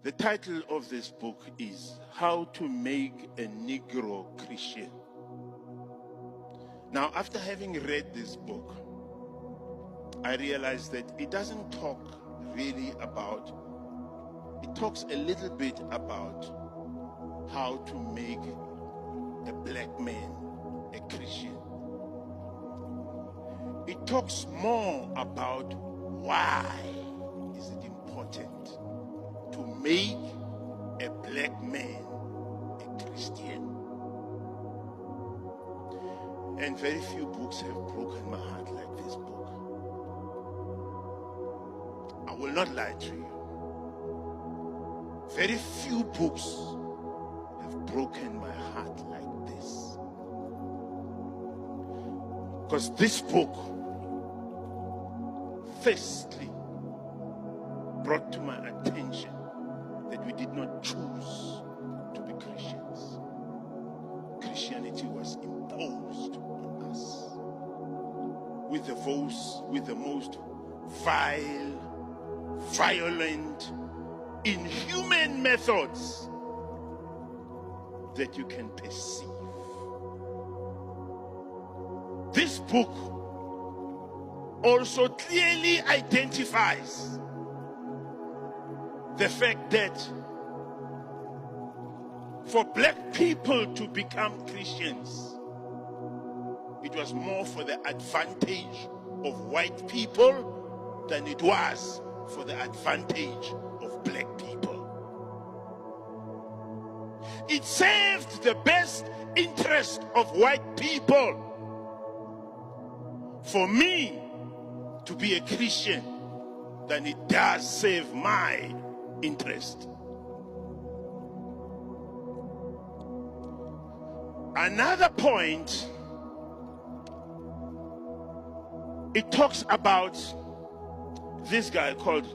The title of this book is How to Make a Negro Christian. Now, after having read this book, I realized that it doesn't talk really about, it talks a little bit about how to make a black man a Christian. It talks more about why is it important to make a black man a Christian. And very few books have broken my heart like this book. I will not lie to you. Very few books have broken my heart like this. Because this book, firstly, brought to my attention that we did not choose to be Christians. Christianity was imposed on us with the most vile, violent, inhuman methods that you can perceive. This book also clearly identifies the fact that for black people to become Christians, it was more for the advantage of white people than it was for the advantage of black people. It served the best interest of white people for me to be a Christian than it does serve my interest. Another point, it talks about this guy called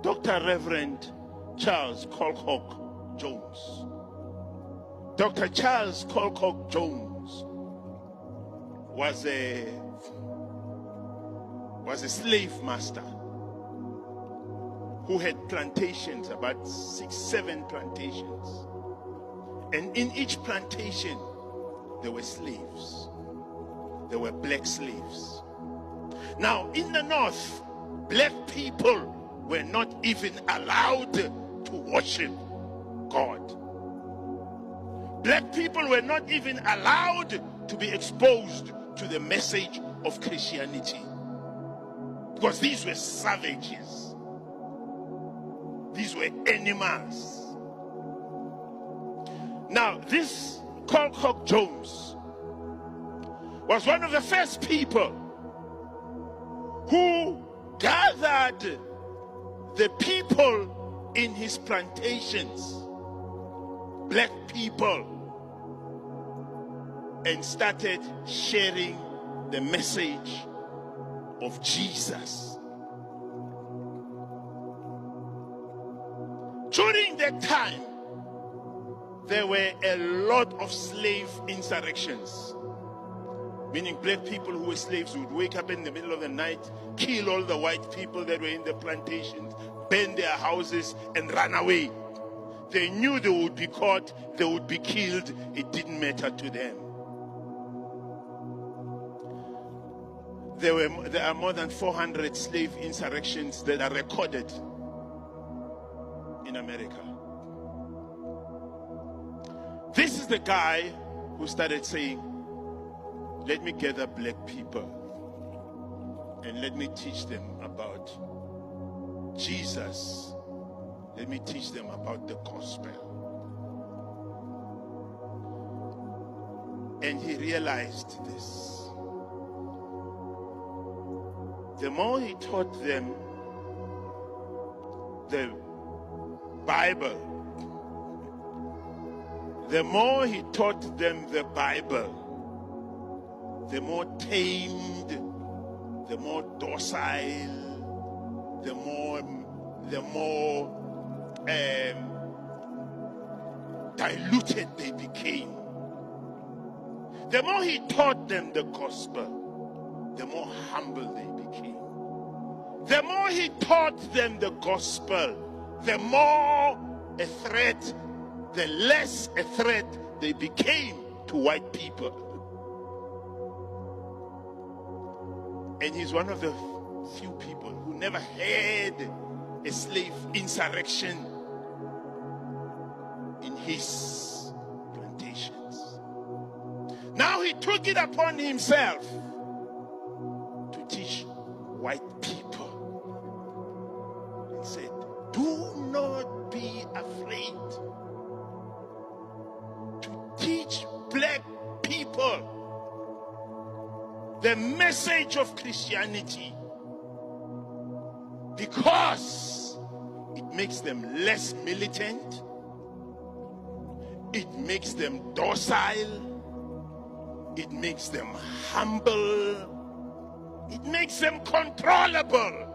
Dr. Reverend Charles Colcock Jones. Dr. Charles Colcock Jones was a slave master who had plantations, about 6-7 plantations. And in each plantation, there were slaves. There were black slaves. Now, in the north, black people were not even allowed to worship God. Black people were not even allowed to be exposed to the message of Christianity. Because these were savages. These were animals. Now, this Colcock Jones was one of the first people who gathered the people in his plantations, black people, and started sharing the message of Jesus. During that time, there were a lot of slave insurrections, meaning black people who were slaves would wake up in the middle of the night, kill all the white people that were in the plantations, burn their houses, and run away. They knew they would be caught, they would be killed. It didn't matter to them. There are more than 400 slave insurrections that are recorded in America. This is the guy who started saying, let me gather black people and let me teach them about Jesus. Let me teach them about the gospel. And he realized this. The more he taught them the Bible, the more he taught them the Bible, the more tamed, the more docile, the more diluted they became. The more he taught them the gospel, the more humble they became. The more he taught them the gospel, the more a threat, the less a threat they became to white people. And he's one of the few people who never had a slave insurrection in his plantations. Now he took it upon himself to teach white people and said, do not be afraid to teach black people the message of Christianity, because it makes them less militant, it makes them docile, it makes them humble, it makes them controllable.